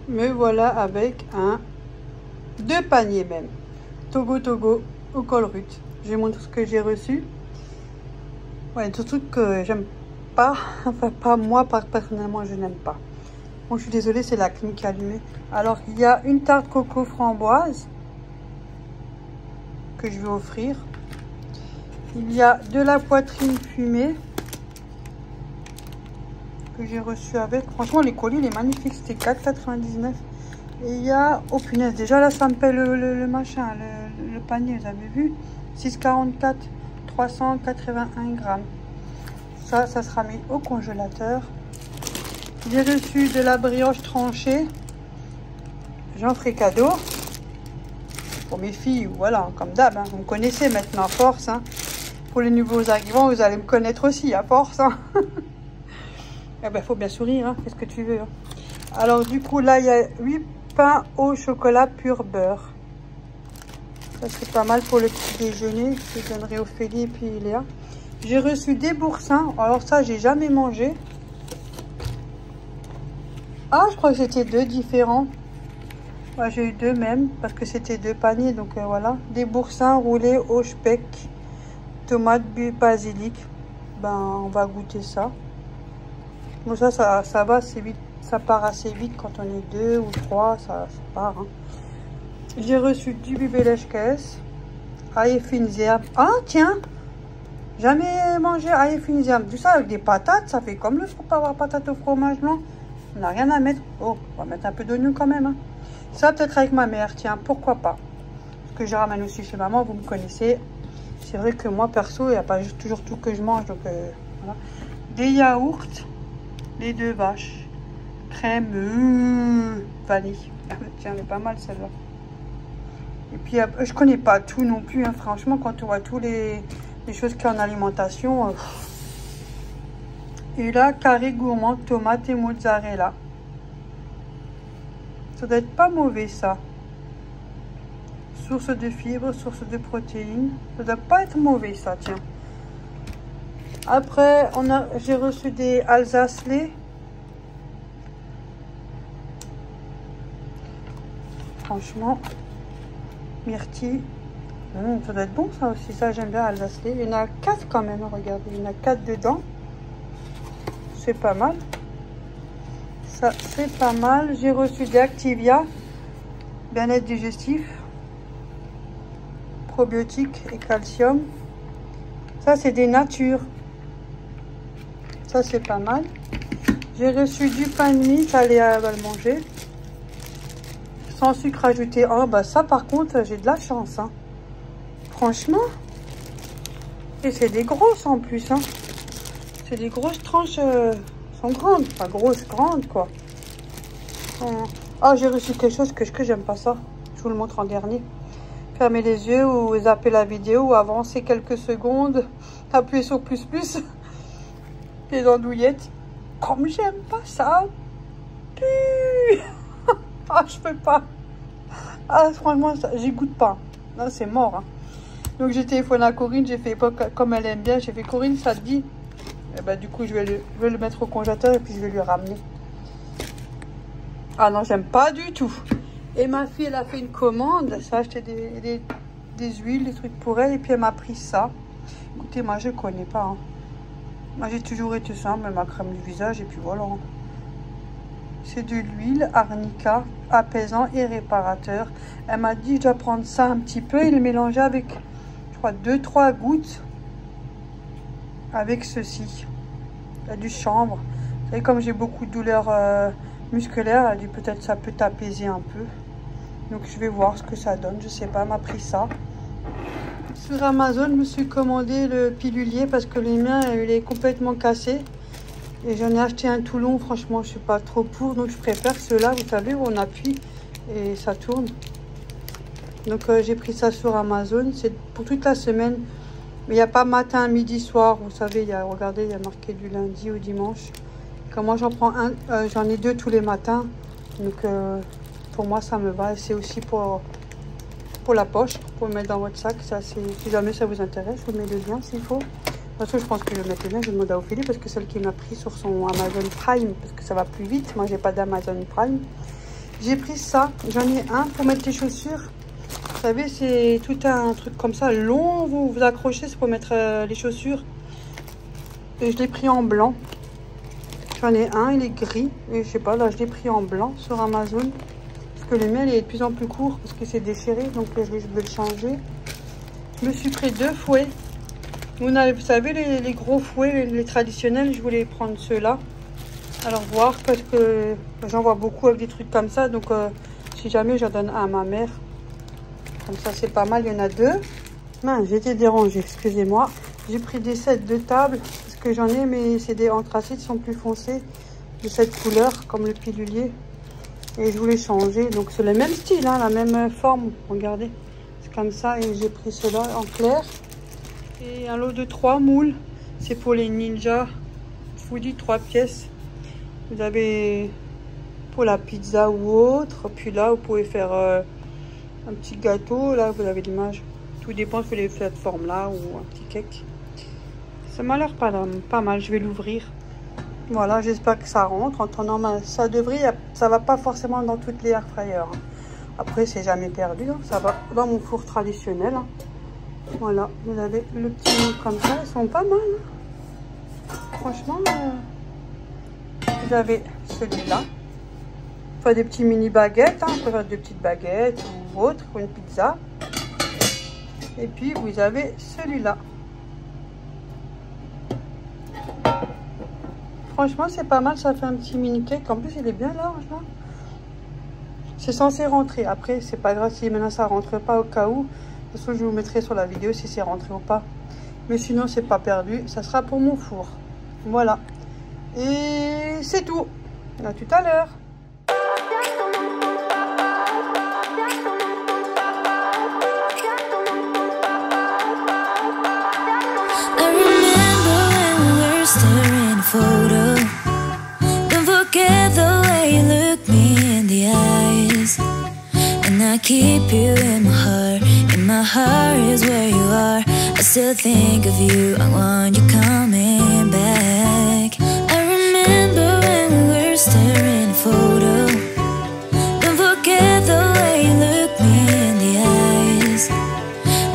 Me voilà avec deux paniers même. Togo au Colruyt. Je vous montre ce que j'ai reçu. Ouais, tout truc que j'aime pas. Enfin, pas moi, personnellement, je n'aime pas. Bon, je suis désolée, c'est la clim qui est allumée. Alors, il y a une tarte coco framboise que je vais offrir. Il y a de la poitrine fumée que j'ai reçu avec. Franchement, les colis, il est magnifique. C'était 4,99. Et il y a... Oh punaise, déjà là, ça me paie le machin, le panier, vous avez vu? 6,44, 381 grammes. Ça sera mis au congélateur. J'ai reçu de la brioche tranchée. J'en ferai cadeau. Pour mes filles, voilà, comme d'hab. Hein. Vous me connaissez maintenant, à force. Hein. Pour les nouveaux arrivants, vous allez me connaître aussi, à force. Hein. Eh ben, faut bien sourire, hein. Qu'est-ce que tu veux. Hein. Alors, du coup, là, il y a 8 pains au chocolat pur beurre. Ça, c'est pas mal pour le petit déjeuner. Je donnerai Ophélie et puis Léa. J'ai reçu des boursins. Alors, ça, j'ai jamais mangé. Ah, je crois que c'était deux différents. Ouais, j'ai eu deux même, parce que c'était deux paniers. Donc, voilà. Des boursins roulés au speck. Tomate, basilic. Ben, on va goûter ça. Bon, ça va assez vite. Ça part assez vite quand on est deux ou trois. Ça part. Hein. J'ai reçu du bibeleshkes. Aïe finziam. Ah, tiens! Jamais mangé aïe finziam. Tout ça avec des patates. Ça fait comme le patate au fromage blanc. On n'a rien à mettre. Oh, on va mettre un peu d'oignon quand même. Hein. Ça, peut-être avec ma mère. Tiens, pourquoi pas? Parce que je ramène aussi chez maman. Vous me connaissez. C'est vrai que moi, perso, il n'y a pas toujours tout que je mange. Donc, voilà. Des yaourts. Les deux vaches. Crème vanille. Tiens, elle est pas mal celle-là. Et puis, je connais pas tout non plus. Hein. Franchement, quand on voit tous les choses qu'il y a en alimentation. Et là, carré gourmand, tomate et mozzarella. Ça doit être pas mauvais, ça. Source de fibres, source de protéines. Ça doit pas être mauvais, ça, tiens. Après, j'ai reçu des Alsace-lait. Franchement, myrtille. Ça doit être bon, ça aussi. Ça, j'aime bien Alsace-lait. Il y en a 4 quand même, regardez. Il y en a 4 dedans. C'est pas mal. Ça, c'est pas mal. J'ai reçu des Activia. Bien-être digestif. Probiotiques et calcium. Ça, c'est des natures. Ça, c'est pas mal. J'ai reçu du pain de mie. Ça, Léa va le manger. Sans sucre ajouté. Oh, bah ça, par contre, j'ai de la chance. Hein. Franchement. Et c'est des grosses en plus. Hein. C'est des grosses tranches. Sont grandes. Pas grosses, grandes, quoi. Ah, j'ai reçu quelque chose que j'aime pas ça. Je vous le montre en dernier. Fermez les yeux ou zappez la vidéo ou avancez quelques secondes. Appuyez sur plus. Les andouillettes. Comme j'aime pas ça. Ah, je peux pas. Ah, franchement, j'y goûte pas. Là, c'est mort. Hein. Donc, j'ai téléphoné à Corinne. J'ai fait, comme elle aime bien, j'ai fait Corinne, ça te dit. Et ben, du coup, je vais le mettre au congélateur et puis je vais lui ramener. Ah non, j'aime pas du tout. Et ma fille, elle a fait une commande. Elle s'est acheté des huiles, des trucs pour elle. Et puis, elle m'a pris ça. Écoutez, moi, je connais pas. Hein. Moi, j'ai toujours été simple, ma crème du visage. Et puis, voilà. C'est de l'huile arnica, apaisant et réparateur. Elle m'a dit, je dois prendre ça un petit peu et le mélanger avec, je crois, 2-3 gouttes. Avec ceci. Il y a du chanvre. Vous savez, comme j'ai beaucoup de douleurs musculaires, elle dit peut-être ça peut t'apaiser un peu. Donc je vais voir ce que ça donne. Je sais pas, elle m'a pris ça. Sur Amazon, je me suis commandé le pilulier parce que le mien, il est complètement cassé. Et j'en ai acheté un tout long. Franchement, je suis pas trop pour. Donc je préfère ceux-là, vous savez, où on appuie et ça tourne. Donc j'ai pris ça sur Amazon. C'est pour toute la semaine. Mais il n'y a pas matin, midi, soir. Vous savez, regardez, il y a marqué du lundi au dimanche. Comme moi, j'en prends un, j'en ai 2 tous les matins. Donc, pour moi, ça me va. C'est aussi pour la poche, pour mettre dans votre sac. Ça, si jamais ça vous intéresse, je vous mets le lien s'il faut. De toute façon, je pense que je vais mettre le lien. Je vais demander à Ophélie parce que celle qui m'a pris sur son Amazon Prime, parce que ça va plus vite. Moi, j'ai pas d'Amazon Prime. J'ai pris ça. J'en ai un pour mettre les chaussures. Vous savez, c'est tout un truc comme ça, long, vous accrochez, c'est pour mettre les chaussures. Et je l'ai pris en blanc. J'en ai un, il est gris. Et je sais pas, là, je l'ai pris en blanc sur Amazon. Parce que le mien, il est de plus en plus court, parce que c'est déchiré. Donc, je vais le changer. Je me suis pris 2 fouets. Vous savez, les gros fouets, les traditionnels, je voulais prendre ceux-là. Alors, voir, parce que j'en vois beaucoup avec des trucs comme ça. Donc, si jamais, j'en donne un à ma mère. Comme ça, c'est pas mal. Il y en a 2. Mince, j'ai été dérangée, excusez-moi. J'ai pris des sets de table. Parce que j'en ai, mais c'est des anthracites, sont plus foncés. De cette couleur, comme le pilulier. Et je voulais changer. Donc, c'est le même style, hein, la même forme. Regardez. C'est comme ça. Et j'ai pris cela en clair. Et un lot de 3 moules. C'est pour les ninjas. Foodie 3 pièces. Vous avez pour la pizza ou autre. Puis là, vous pouvez faire un petit gâteau. Là, vous avez l'image. Tout dépend si vous voulez faire cette forme-là ou un petit cake. Ça m'a l'air pas mal. Je vais l'ouvrir. Voilà, j'espère que ça rentre. En attendant, ça devrait, ça va pas forcément dans toutes les air fryers. Hein. Après, c'est jamais perdu. Hein. Ça va dans mon four traditionnel. Hein. Voilà, vous avez le petit moule comme ça. Ils sont pas mal. Hein. Franchement, vous avez celui-là. Enfin, des petits mini baguettes. Hein. On peut faire des petites baguettes ou autre, ou une pizza. Et puis, vous avez celui-là. Franchement, c'est pas mal. Ça fait un petit mini cake. En plus, il est bien large. Là. C'est censé rentrer. Après, c'est pas grave si maintenant ça rentre pas au cas où. De toute façon, je vous mettrai sur la vidéo si c'est rentré ou pas. Mais sinon, c'est pas perdu. Ça sera pour mon four. Voilà. Et c'est tout. À tout à l'heure. Photo. Don't forget the way you look me in the eyes. And I keep you in my heart. In my heart is where you are. I still think of you. I want you coming back. I remember when we were staring at a photo. Don't forget the way you look me in the eyes.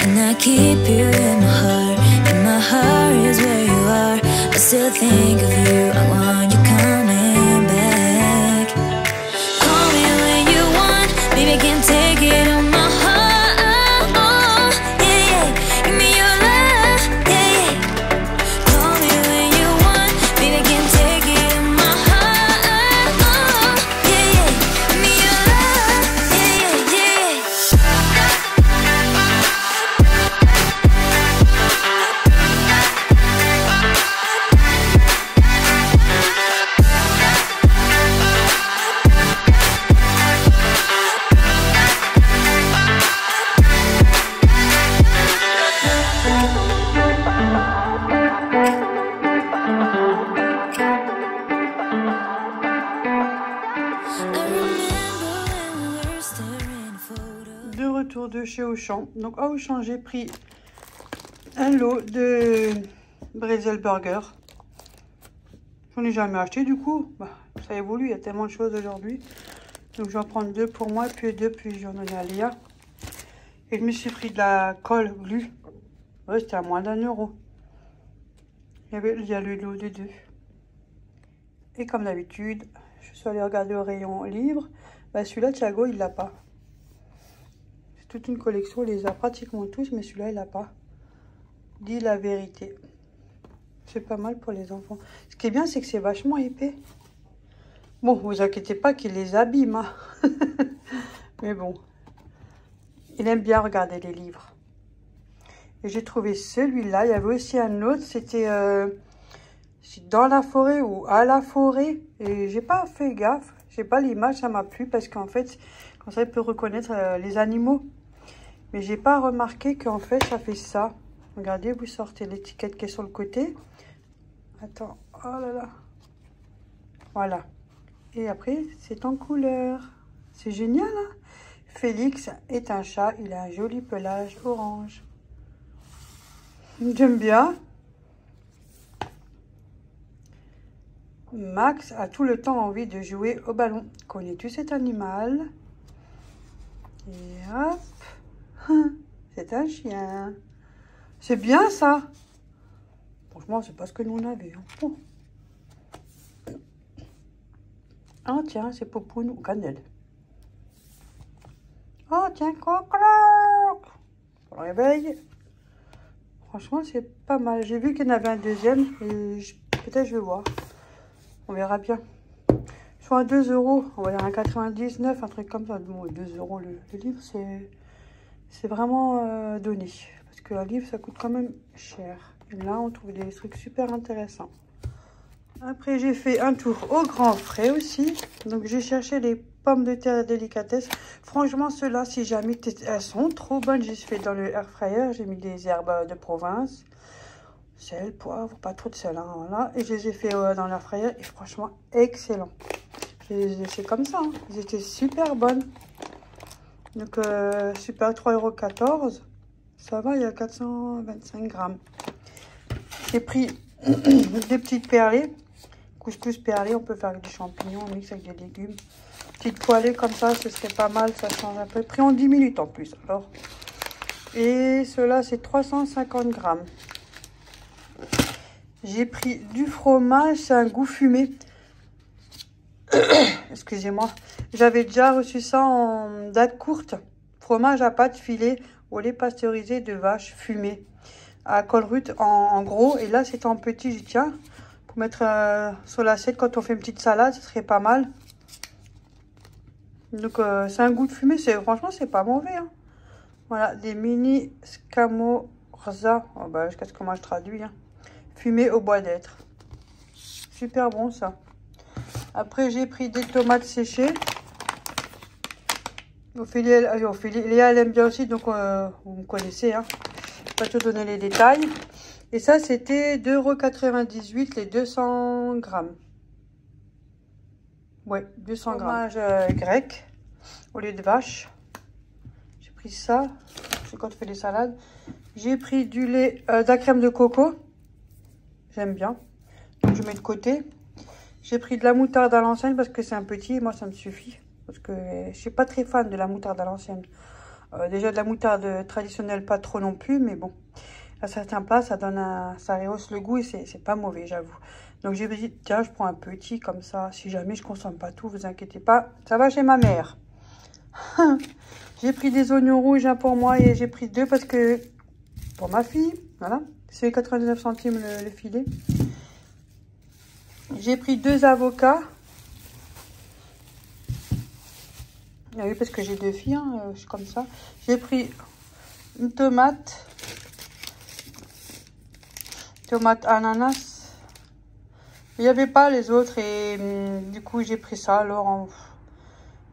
And I keep you in my heart. In my heart is where you are. I still think of you, I want you coming back. Call me when you want, baby, can't take it on my heart. Oh, yeah, yeah, give me your love, yeah, yeah. Call me when you want, baby, can't take it on my heart. Oh, yeah, yeah, give me your love, yeah, yeah, De retour de chez Auchan. Donc à Auchan, j'ai pris un lot de bretzel burger. J'en ai jamais acheté du coup. Bah, ça évolue, il y a tellement de choses aujourd'hui. Donc je vais en prendre 2 pour moi, puis 2, puis j'en donne à Léa. Et je me suis pris de la colle glue. Ouais, c'était à moins d'€1. Il y a le lot de 2. Et comme d'habitude, je suis allée regarder au rayon livre. Bah, celui-là, Thiago, il l'a pas. C'est toute une collection, il les a pratiquement tous, mais celui-là, il l'a pas. Dis la vérité. C'est pas mal pour les enfants. Ce qui est bien, c'est que c'est vachement épais. Bon, vous inquiétez pas qu'il les abîme. Hein. Mais bon. Il aime bien regarder les livres. Et j'ai trouvé celui-là. Il y avait aussi un autre. C'était dans la forêt ou à la forêt. Et j'ai pas fait gaffe. J'ai pas l'image. Ça m'a plu parce qu'en fait, comme ça, il peut reconnaître les animaux. Mais j'ai pas remarqué qu'en fait, ça fait ça. Regardez, vous sortez l'étiquette qui est sur le côté. Attends. Oh là là. Voilà. Et après, c'est en couleur. C'est génial, hein? Félix est un chat. Il a un joli pelage orange. J'aime bien. Max a tout le temps envie de jouer au ballon. Connais-tu cet animal? Et hop. C'est un chien. C'est bien ça. Franchement, c'est pas ce que nous on avait. Hein. Oh. Ah tiens, c'est Popoun ou Cannelle. Oh tiens, croc. Pour le réveil. Franchement, c'est pas mal. J'ai vu qu'il y en avait un deuxième. Et peut-être je vais voir. On verra bien. Soit à 2 €. On va dire un 99, un truc comme ça. Bon, 2 € le livre, c'est vraiment donné. Parce qu'un livre, ça coûte quand même cher. Et là, on trouve des trucs super intéressants. Après, j'ai fait un tour au Grand Frais aussi. Donc, j'ai cherché les pommes de terre délicatesse. Franchement, ceux-là, si jamais elles sont trop bonnes, j'ai fait dans le air fryer. J'ai mis des herbes de province. Sel, poivre, pas trop de sel. Hein, voilà. Et je les ai fait dans l'air fryer. Et franchement, excellent. C'est comme ça. Hein. Elles étaient super bonnes. Donc, super, 3,14 €. Ça va, il y a 425 grammes. J'ai pris des petites perlées. Couscous perlé, on peut faire avec des champignons, on mixe avec des légumes. Petite poêlée comme ça, ce serait pas mal, ça change un peu. Pris en 10 minutes en plus, alors. Et cela, c'est 350 grammes. J'ai pris du fromage, c'est un goût fumé. Excusez-moi. J'avais déjà reçu ça en date courte. Fromage à pâte filée au lait pasteurisé de vache fumé. À Colruyt en gros. Et là, c'est en petit, j'y tiens. Pour mettre sur l'assiette quand on fait une petite salade, ce serait pas mal. Donc, c'est un goût de fumée. Franchement, c'est pas mauvais. Hein. Voilà, des mini scamorza. Oh, bah, je sais comment je traduis. Hein. Fumé au bois d'être. Super bon, ça. Après, j'ai pris des tomates séchées. Léa, elle aime bien aussi, donc vous me connaissez. Hein. Je vais pas te donner les détails. Et ça, c'était 2,98 € les 200 grammes. Ouais, 200 grammes. Fromage grec au lait de vache. J'ai pris ça. C'est quand on fait des salades. J'ai pris du lait, de la crème de coco. J'aime bien. Donc, je mets de côté. J'ai pris de la moutarde à l'ancienne parce que c'est un petit. Et moi, ça me suffit. Parce que je suis pas très fan de la moutarde à l'ancienne. Déjà, de la moutarde traditionnelle, pas trop non plus. Mais bon. À certains plats, ça rehausse le goût et c'est pas mauvais, j'avoue. Donc j'ai dit, tiens, je prends un petit comme ça. Si jamais je consomme pas tout, vous inquiétez pas. Ça va chez ma mère. J'ai pris des oignons rouges, un pour moi, et j'ai pris 2 parce que pour ma fille, voilà. C'est 99 centimes le filet. J'ai pris 2 avocats. Ah oui, parce que j'ai 2 filles, hein, je suis comme ça. J'ai pris une tomate. Tomate ananas. Il n'y avait pas les autres et du coup j'ai pris ça alors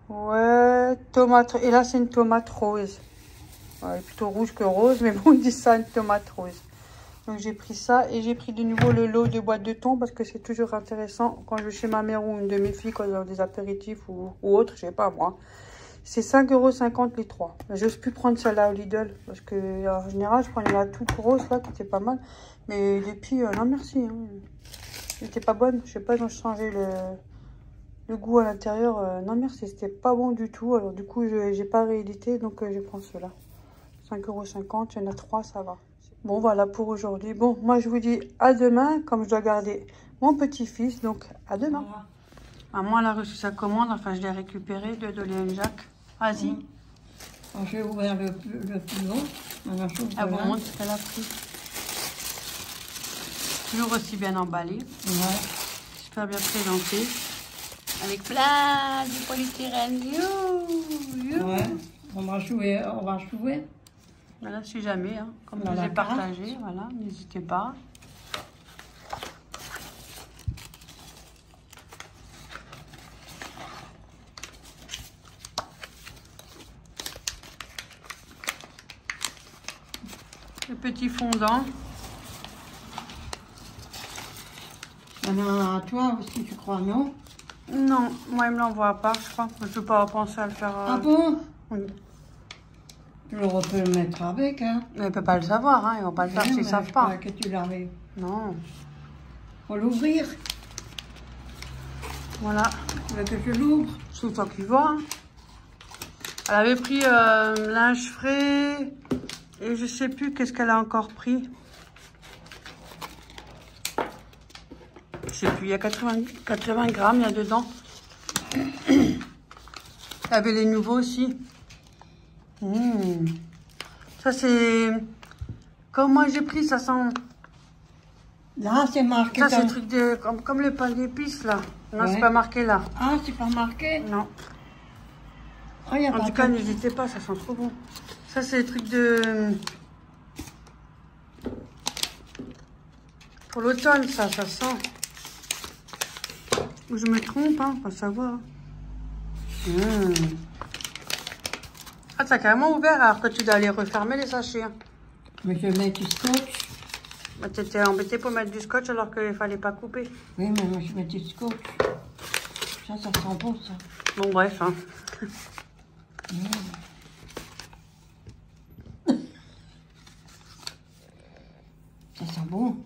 ouais, tomate. Et là c'est une tomate rose. Ouais, plutôt rouge que rose, mais bon, on dit ça, une tomate rose. Donc j'ai pris ça et j'ai pris de nouveau le lot de boîtes de thon parce que c'est toujours intéressant quand je vais chez ma mère ou une de mes filles quand ils ont des apéritifs ou autre, je sais pas moi. C'est 5,50 € les 3. Je n'ose plus prendre celle-là au Lidl. Parce que en général, je prenais la toute grosse là, qui était pas mal. Mais depuis, non merci. Hein. Elle n'était pas bonne. Je sais pas, ils ont changé le goût à l'intérieur. Non merci, c'était pas bon du tout. Alors du coup, j'ai pas réédité. Donc je prends ceux-là. 5,50 €. Il y en a 3, ça va. Bon, voilà pour aujourd'hui. Bon, moi je vous dis à demain. Comme je dois garder mon petit-fils. Donc à demain. Voilà. Maman, elle a reçu sa commande, enfin je l'ai récupérée de Dolly & Jacques. Vas-y. Je vais ouvrir le plus long. Elle vous montre ce qu'elle a pris. Toujours aussi bien emballé. Ouais. Super bien présenté. Avec plein de polystyrène. Ouais. On va jouer. Voilà, si jamais, hein, comme je vous ai partagé, voilà, n'hésitez pas. Le petit fondant. Il y en a à toi aussi, tu crois, non? Non, moi il me l'envoie pas, je crois. Je ne peux pas penser à le faire. Ah bon? Oui. Tu peux le mettre avec, hein? Mais ils ne peuvent pas le savoir, hein. Ils ne vont pas le faire s'ils ne savent pas. Que tu l'avais. Non. Faut l'ouvrir. Voilà. Tu veux que je l'ouvre? C'est toi qui vois. Hein. Elle avait pris linge frais. Et je sais plus qu'est-ce qu'elle a encore pris. Je sais plus, il y a 80 grammes il y a dedans. Il y avait les nouveaux aussi. Ça c'est... Comme moi j'ai pris, ça sent... Là, c'est marqué. Ça c'est le truc de... Comme le pain d'épices là. Non, Ouais. c'est pas marqué là. Ah, c'est pas marqué? Non. Ah, y a En pas tout cas, de- n'hésitez pas, ça sent trop bon. Ça c'est le truc de... Pour l'automne, ça sent. Ou je me trompe, hein, pas savoir. Ah, t'as carrément ouvert alors que tu dois aller refermer les sachets. Hein. Mais je mets du scotch. Bah, t'étais embêté pour mettre du scotch alors qu'il fallait pas couper. Oui, mais moi, je mets du scotch. Ça sent bon, ça. Bon, bref. Hein. Ça sent bon.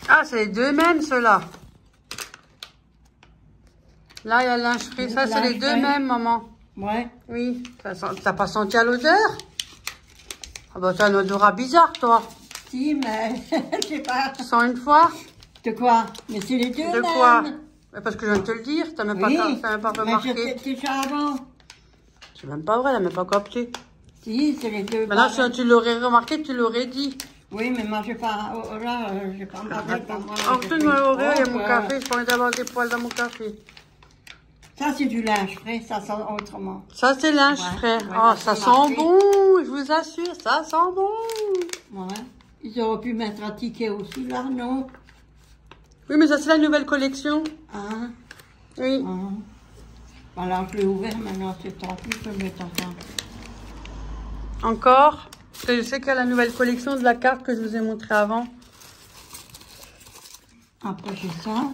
Ah, c'est les deux mêmes, ceux-là. Là, il y a le linge frais. Ça, c'est les deux Linge frais. mêmes, maman. Ouais. Oui. T'as pas senti à l'odeur? Ah bah, t'as un odorat bizarre, toi. Si, mais je sais pas. Tu sens une fois? De quoi? Mais c'est les deux De mêmes. quoi? Mais parce que je viens de te le dire. T'as même, Oui, t'as même pas mais remarqué. j'étais déjà avant. C'est même pas vrai, elle n'a même pas capté. Si, c'est les deux. Maintenant, si tu l'aurais remarqué, tu l'aurais dit. Oui, mais moi, j'ai pas... Oh, là, j'ai pas marqué par moi. En tout, moi, Aurélien, il y a mon Oh, café. Je pourrais d'avoir des poils dans mon café. Ça, c'est du linge frais, ça sent autrement. Ça, c'est linge Ouais, frais. ouais, Oh, ça ça c'est sent marqué. bon, je vous assure, ça sent bon. Ouais. Ils auraient pu mettre un ticket aussi, là, non? Oui, mais ça, c'est la nouvelle collection. Hein? Oui. Hein. Voilà, je l'ai ouvert, maintenant, c'est tant pis, je le mets en train. Encore. Parce que je sais qu'il y a la nouvelle collection de la carte que je vous ai montré avant. Après, j'ai ça.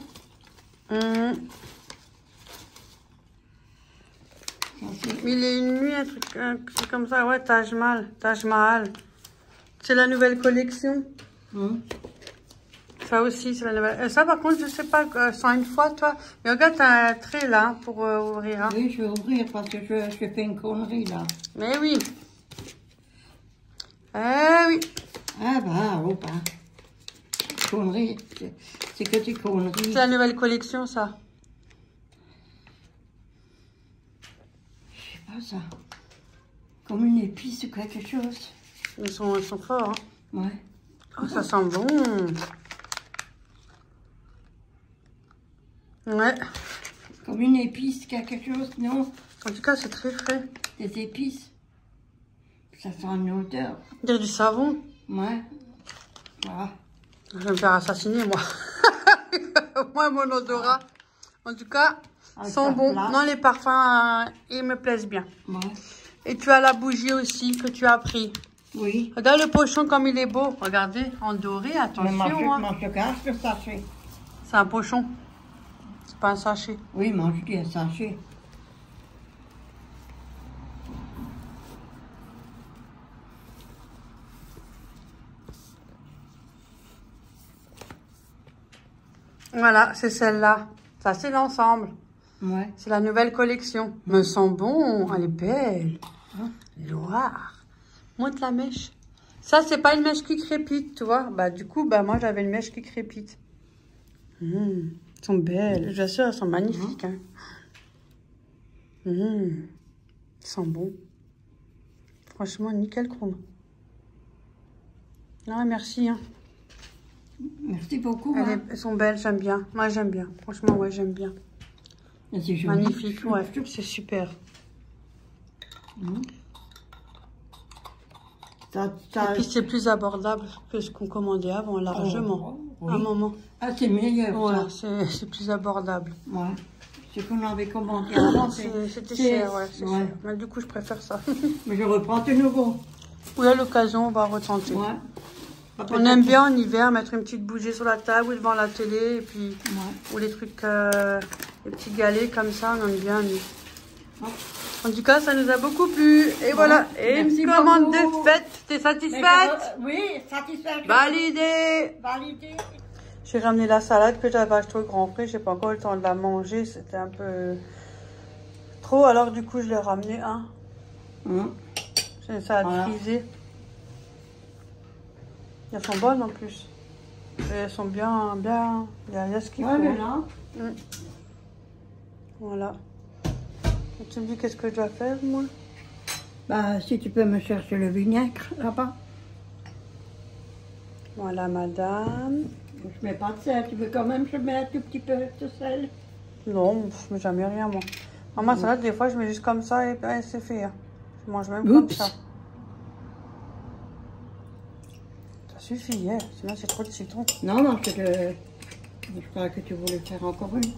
Ça, c'est... Mille et une nuits, un truc comme ça. Ouais, Taj Mahal. C'est la nouvelle collection. Ça aussi, c'est la nouvelle. Ça, par contre, je sais pas, sans une fois, toi. Mais regarde, t'as un trait là hein, pour ouvrir. Hein. Oui, je vais ouvrir parce que je fais une connerie, là. Mais oui. Eh oui. Ah bah, oh bah. Connerie, c'est que des conneries. C'est la nouvelle collection, ça. Je sais pas ça. Comme une épice ou quelque chose. Ils sont forts. Hein. Ouais. Oh, ça sent bon. Ouais. Comme une épice, quelque chose, non? En tout cas, c'est très frais. Des épices. Ça sent une odeur. Il y a du savon. Ouais. Voilà. Je vais me faire assassiner, moi. Moi, mon odorat. En tout cas, Avec sont ta bons. place. Non, les parfums, ils me plaisent bien. Ouais. Et tu as la bougie aussi que tu as pris. Oui. Regarde le pochon comme il est beau. Regardez, en doré, Mais attention. Hein. mange le cache le sachet. C'est un pochon. C'est pas un sachet. Oui, mange un sachet. Voilà, c'est celle-là. Ça, c'est l'ensemble. Ouais. C'est la nouvelle collection. Me sent bon. Elle est belle. Loire. Monte la mèche. Ça, c'est pas une mèche qui crépite, tu vois. Bah, du coup, bah, moi, j'avais une mèche qui crépite. Elles sont belles. Je t'assure, elles sont magnifiques. Hein. Elles sont bons. Franchement, nickel chrome. Non, merci. Hein. Merci beaucoup. Hein. Elles sont belles, j'aime bien. Moi, j'aime bien. Franchement, ouais, j'aime bien. Et c'est joli. Magnifique, ouais. C'est super. Ça, Et puis, c'est plus abordable que ce qu'on commandait avant, largement. oui. Un moment. Ah, c'est meilleur, Ouais, ça. c'est plus abordable. Ouais. Ce qu'on avait commandé avant, C'était cher, ouais, c'est ouais. cher. Mais du coup, je préfère ça. Mais je reprends de nouveau. Oui, à l'occasion, on va retenter. Ouais. On aime bien en hiver mettre une petite bougie sur la table ou devant la télé, et puis, Ouais. ou les trucs, les petits galets comme ça, on aime bien. Ouais. En tout cas, ça nous a beaucoup plu. Et voilà, et Merci une commande beaucoup. de fête. T'es satisfaite? Oui, satisfaite. Validé. Validé. J'ai ramené la salade que j'avais achetée au Grand Prix. J'ai pas encore eu le temps de la manger. C'était un peu trop. Alors du coup, je l'ai ramené un. C'est une salade frisée. Elles sont bonnes en plus. Et elles sont bien. Il y a ce qu'il faut. Là. Voilà. Et tu me dis qu'est-ce que je dois faire, moi? Bah, si tu peux me chercher le vinaigre, là-bas. Voilà, madame. Je mets pas de sel. Tu veux quand même que je mets un tout petit peu de sel? Non, je mets jamais rien, moi. Dans ma salade, des fois, je mets juste comme ça et c'est fait. Hein. Je mange même comme ça. Ça suffit, hein. Sinon, c'est trop de citron. Non, je crois que tu voulais faire encore une.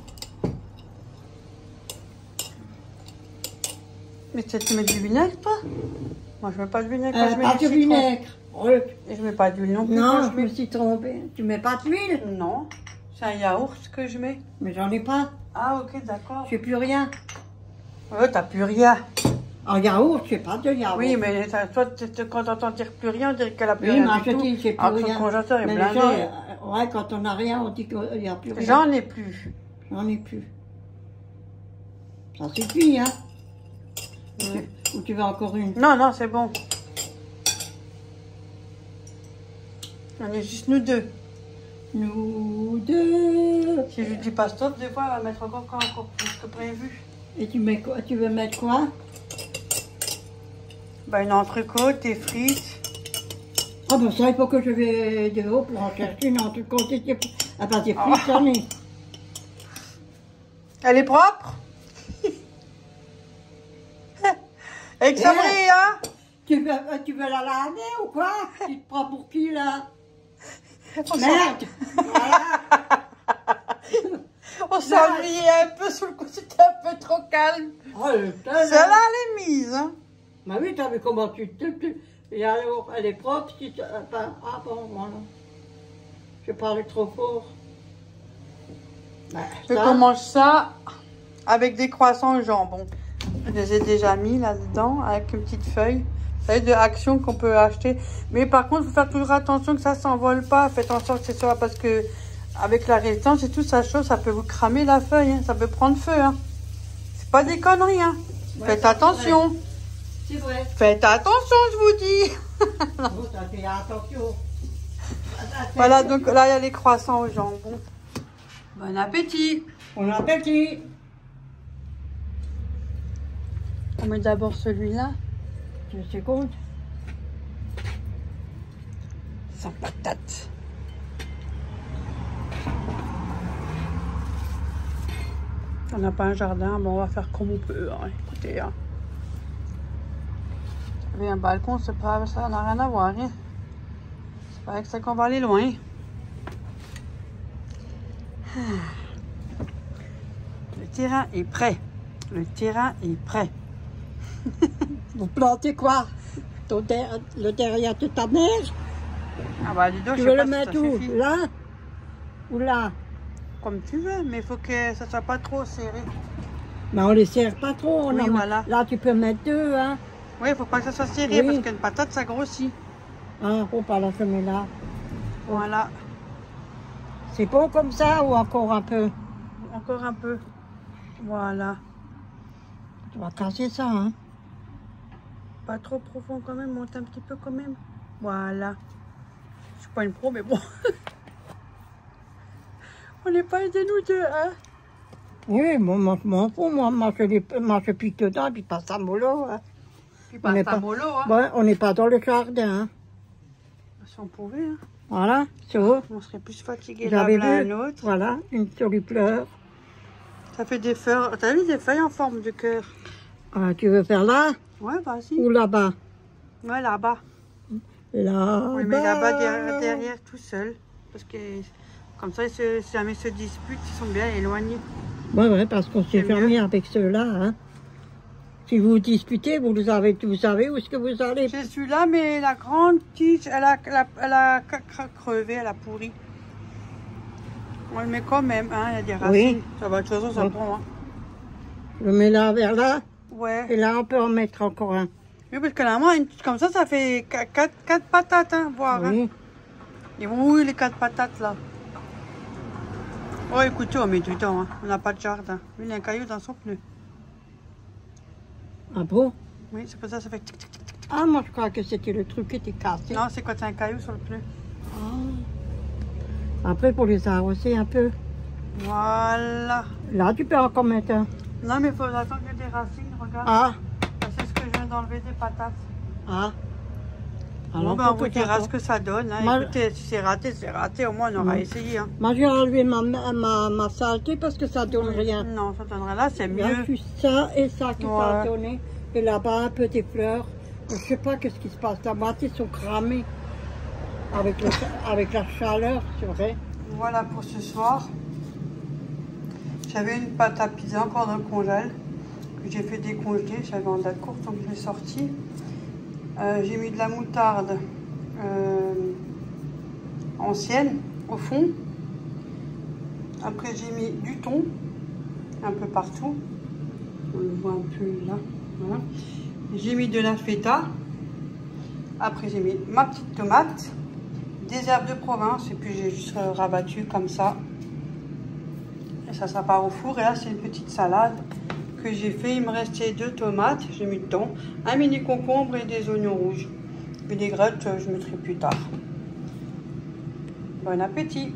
Mais tu mets du vinaigre, toi? Moi, je mets pas de vinaigre. Je mets Pas de vinaigre. Et je mets pas d'huile non plus. Non, je me suis trompée. Tu mets pas d'huile? Non. C'est un yaourt que je mets. Mais j'en ai pas. Ah, ok, d'accord. J'ai plus rien. Ouais, t'as plus rien. En yaourt, je sais pas de yaourt. Oui, mais toi, quand t'entends dire plus rien, on dirait qu'elle a plus oui, rien. Oui, mais je dis, j'ai plus rien. Son congélateur est mais blindé. Ouais, quand on n'a rien, on dit qu'il n'y a plus rien. J'en ai plus. J'en ai plus. Ça suffit, hein? Oui. Ou tu veux encore une? Non, c'est bon. On est juste nous deux. Nous deux. Si je lui dis pas stop, des fois, elle va mettre encore plus que prévu. Et tu mets quoi? Tu veux mettre quoi? Bah, une entrecôte, des frites. Ah ben ça, il faut que je vais dehors pour en chercher une entrecôte. Ah ben des frites, j'en ai. Elle est propre? Avec sa brille, hein? Tu veux la laver ou quoi? Tu te prends pour qui, là? Merde! On s'ennuyait un peu sous le coup, c'était un peu trop calme. Oh, celle-là, elle est mise, hein? Bah oui, t'as vu comment et alors, elle est propre, ah bon, voilà. Je parlais trop fort. Je commence ça avec des croissants au jambon. Je les ai déjà mis là-dedans, avec une petite feuille. Ça de Action qu'on peut acheter. Mais par contre, il faut faire toujours attention que ça ne s'envole pas. Faites en sorte que ce soit parce que avec la résistance et tout, ça chaud, ça peut vous cramer la feuille. Hein. Ça peut prendre feu. Hein. C'est pas des conneries. Hein. Ouais, faites attention. C'est vrai. Faites attention, je vous dis. Oh, t'as fait attention. Voilà, donc là, il y a les croissants au jambon. Bon appétit. Bon appétit. On met d'abord celui-là. 2 secondes. Sans patate. On n'a pas un jardin, bon, on va faire comme on peut. Hein. Écoutez, hein. Un balcon, c'est pas ça, n'a rien à voir. Hein. C'est pas avec ça qu'on va aller loin. Le terrain est prêt. Le terrain est prêt. Vous plantez quoi? Le derrière de ta mère? Ah bah dis donc, tu je veux sais pas le si mettre ça où? suffit. Là? Ou là? Comme tu veux, mais il faut que ça soit pas trop serré. Mais on les serre pas trop. Oui, voilà. Là, tu peux mettre 2, hein? Oui, il faut pas que ça soit serré, oui. parce qu'une patate, ça grossit. Ah, on va la semer là. Voilà. C'est bon comme ça ou encore un peu? Encore un peu. Voilà. Tu vas casser ça, hein? Pas trop profond quand même, monte un petit peu quand même. Voilà. Je suis pas une pro, mais bon. On n'est pas aidés nous deux, hein? Oui, moi, je m'en fous. Moi, je pique dedans, puis passe à mollo, hein? Puis passe à mollo, hein? Ouais, on n'est pas dans le jardin, hein? Si on pouvait, hein? Voilà, c'est bon. On serait plus fatigué là, l'un l'autre. Voilà, une jolie fleur. Ça fait des feuilles. T'as vu des feuilles en forme de cœur? Ah, tu veux faire là? Ouais, vas-y. Ou là-bas? Ouais, là-bas. Là-bas. Oui, mais là-bas, derrière, tout seul. Parce que comme ça, si jamais ils se disputent, ils sont bien éloignés. Ouais, parce qu'on s'est fermé avec ceux-là, hein. Si vous disputez, vous savez où est-ce que vous allez. Je suis là, mais la grande tige, elle a crevé, elle a pourri. On le met quand même, hein, il y a des racines. Oui. Ça va, de toute façon, ça prend. Hein. Je le mets là, vers là. Ouais. Et là, on peut en mettre encore un. Oui, parce que là, moi, une tige comme ça fait 4 patates, hein, voire. Oui. Hein. Et où les 4 patates, là? Oh, écoutez, on met du temps, hein. On n'a pas de jardin. Il y a un caillou dans son pneu. Ah bon? Oui, c'est pour ça que ça fait tic tic tic tic. Ah, moi je crois que c'était le truc qui était cassé. Non, c'est quand il y a un caillou sur le pneu. Ah. Après, pour les arroser un peu. Voilà. Là, tu peux encore mettre un. Non, mais il faut attendre qu'il y ait des racines, regarde. Ah, C'est ce que je viens d'enlever des patates. ah. Bon, ben, on vous dira ce que ça donne. Hein. Moi- Écoutez, si c'est raté, c'est raté. Au moins, on aura essayé. Hein. Moi, j'ai enlevé ma saleté parce que ça donne rien. Non, ça donnera là, c'est Il y a mieux. juste ça et ça qui Ouais. va donner. Et là-bas, un peu des fleurs. Je sais pas qu'est-ce qui se passe. La moitié sont cramées avec la chaleur, c'est vrai. Voilà pour ce soir. J'avais une pâte à pizza encore dans le congèle que j'ai fait décongeler. J'avais en date courte donc je l'ai sortie. J'ai mis de la moutarde ancienne au fond. Après j'ai mis du thon un peu partout. On le voit un peu là. Voilà. J'ai mis de la feta. Après j'ai mis ma petite tomate, des herbes de Provence et puis j'ai juste rabattu comme ça. Et ça part au four. Et là c'est une petite salade que j'ai fait. Il me restait 2 tomates, j'ai mis dedans, un mini concombre et des oignons rouges. Et des grettes, je mettrai plus tard. Bon appétit!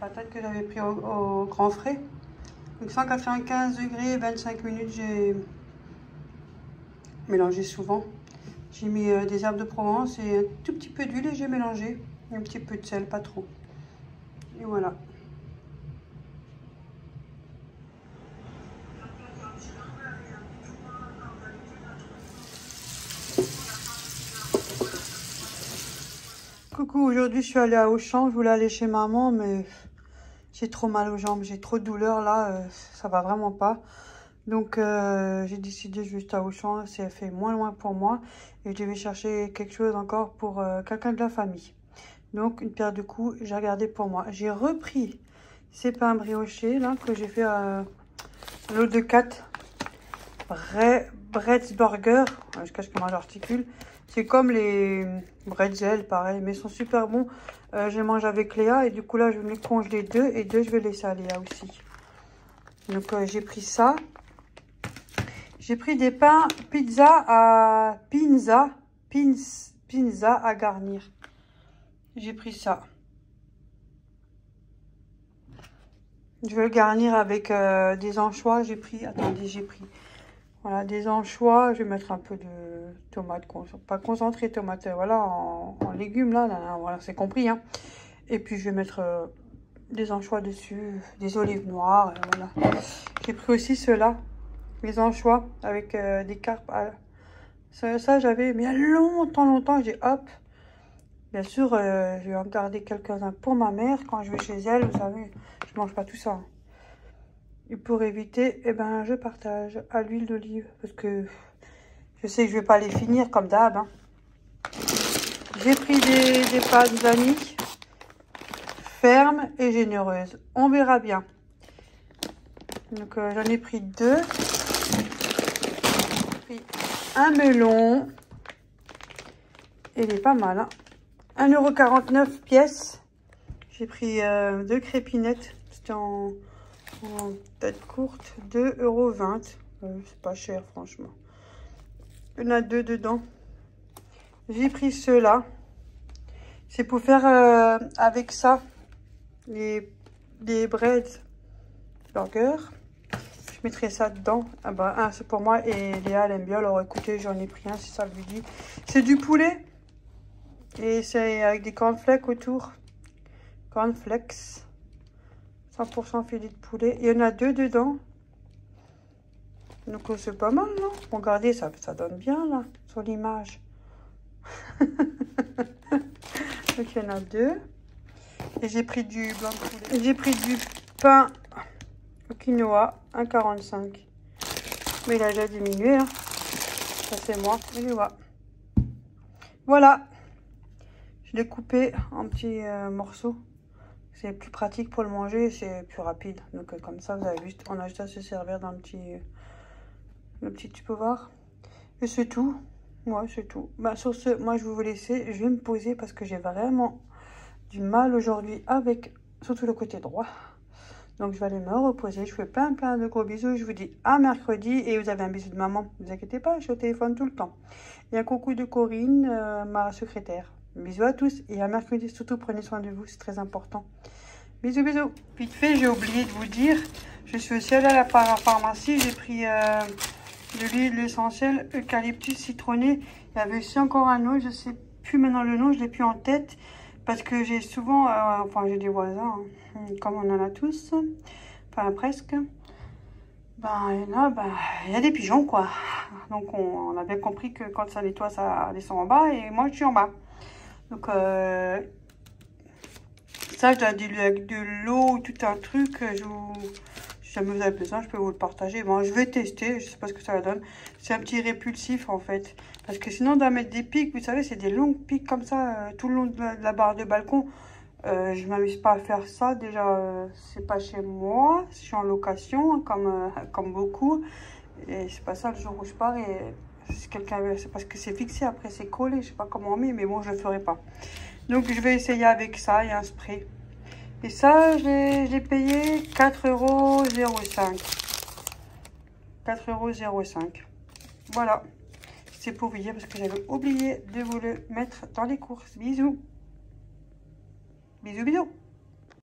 Patates que j'avais pris au grand frais. Donc 195 degrés, 25 minutes, j'ai mélangé souvent. J'ai mis des herbes de Provence et un tout petit peu d'huile et j'ai mélangé. Un petit peu de sel, pas trop. Et voilà. Coucou, aujourd'hui je suis allée à Auchan, je voulais aller chez maman mais j'ai trop mal aux jambes, j'ai trop de douleur là, ça va vraiment pas. Donc j'ai décidé juste à Auchan, c'est fait moins loin pour moi et je vais chercher quelque chose encore pour quelqu'un de la famille. Donc une paire de coups, j'ai regardé pour moi. J'ai repris ces pains briochés là que j'ai fait à l'eau de 4 Brett's Burger, jusqu'à ce que moi j'articule. C'est comme les bretzels, pareil, mais ils sont super bons. Je mange avec Léa et du coup là je vais les congeler 2 et 2 je vais laisser à Léa aussi. Donc j'ai pris ça. J'ai pris des pains pizza à pinza à garnir. J'ai pris ça. Je vais le garnir avec des anchois. J'ai pris, attendez, j'ai pris. Voilà, des anchois, je vais mettre un peu de tomates, pas concentré tomate, voilà, en légumes, là, voilà, c'est compris, hein. Et puis, je vais mettre des anchois dessus, des olives noires, voilà. J'ai pris aussi ceux-là, les anchois, avec des carpes. Ça j'avais mis il y a longtemps, j'ai hop. Bien sûr, je vais en garder quelques-uns pour ma mère, quand je vais chez elle, vous savez, je mange pas tout ça, hein. Et pour éviter, eh ben, je partage à l'huile d'olive. Parce que je sais que je vais pas les finir comme d'hab. Hein. J'ai pris des pâtes vanille fermes et généreuses. On verra bien. Donc j'en ai pris 2. J'ai pris un melon. Il est pas mal. Hein. 1,49 € pièce. J'ai pris 2 crépinettes. C'était en tête courte, 2,20 €. C'est pas cher, franchement. Il y en a 2 dedans. J'ai pris ceux-là. C'est pour faire avec ça les breads burger. Je mettrai ça dedans. Ah bah, un, c'est pour moi et Léa, elle aime bien. Alors écoutez, j'en ai pris un si ça lui dit. C'est du poulet. Et c'est avec des cornflakes autour. Cornflakes. 100% filet de poulet. Il y en a 2 dedans. Donc c'est pas mal, non? Regardez, ça donne bien là, sur l'image. Donc il y en a 2. Et j'ai pris du blanc de poulet. Et j'ai pris du pain au quinoa, 1,45. Mais il a déjà diminué, hein. Ça c'est moi, et le vois. Voilà. Je l'ai coupé en petits morceaux. C'est plus pratique pour le manger, c'est plus rapide. Donc comme ça, vous avez juste, on a juste à se servir d'un petit tu peux voir. Et c'est tout. Ouais, c'est tout. Bah, sur ce, moi je vais vous laisser. Je vais me poser parce que j'ai vraiment du mal aujourd'hui avec surtout le côté droit. Donc je vais aller me reposer. Je fais plein de gros bisous. Je vous dis à mercredi et vous avez un bisou de maman. Ne vous inquiétez pas, je suis au téléphone tout le temps. Et un coucou de Corinne, ma secrétaire. Bisous à tous et à mercredi. Surtout prenez soin de vous, c'est très important. Bisous, bisous. Vite fait, j'ai oublié de vous dire, je suis aussi allée à la pharmacie. J'ai pris de l'huile essentielle eucalyptus citronné. Il y avait aussi encore un autre, je sais plus maintenant le nom, je l'ai plus en tête. Parce que j'ai souvent, enfin j'ai des voisins, hein, comme on en a tous, enfin presque. Ben là, il y a des pigeons quoi. Donc on a bien compris que quand ça nettoie, ça descend en bas et moi je suis en bas. Donc ça, je dois diluer avec de l'eau, tout un truc. Si jamais vous avez besoin, je peux vous le partager. Bon, je vais tester, je sais pas ce que ça donne. C'est un petit répulsif en fait. Parce que sinon, on doit mettre des pics. Vous savez, c'est des longues pics comme ça, tout le long de la barre de balcon. Je m'amuse pas à faire ça. Déjà, c'est pas chez moi. Je suis en location, comme beaucoup. Et c'est pas ça le jour où je pars. Et si quelqu'un veut, c'est parce que c'est fixé, après c'est collé. Je sais pas comment on met, mais bon, je le ferai pas. Donc, je vais essayer avec ça et un spray. Et ça, j'ai payé 4,05 €. 4,05 €. Voilà. C'est pour vous dire parce que j'avais oublié de vous le mettre dans les courses. Bisous. Bisous, bisous.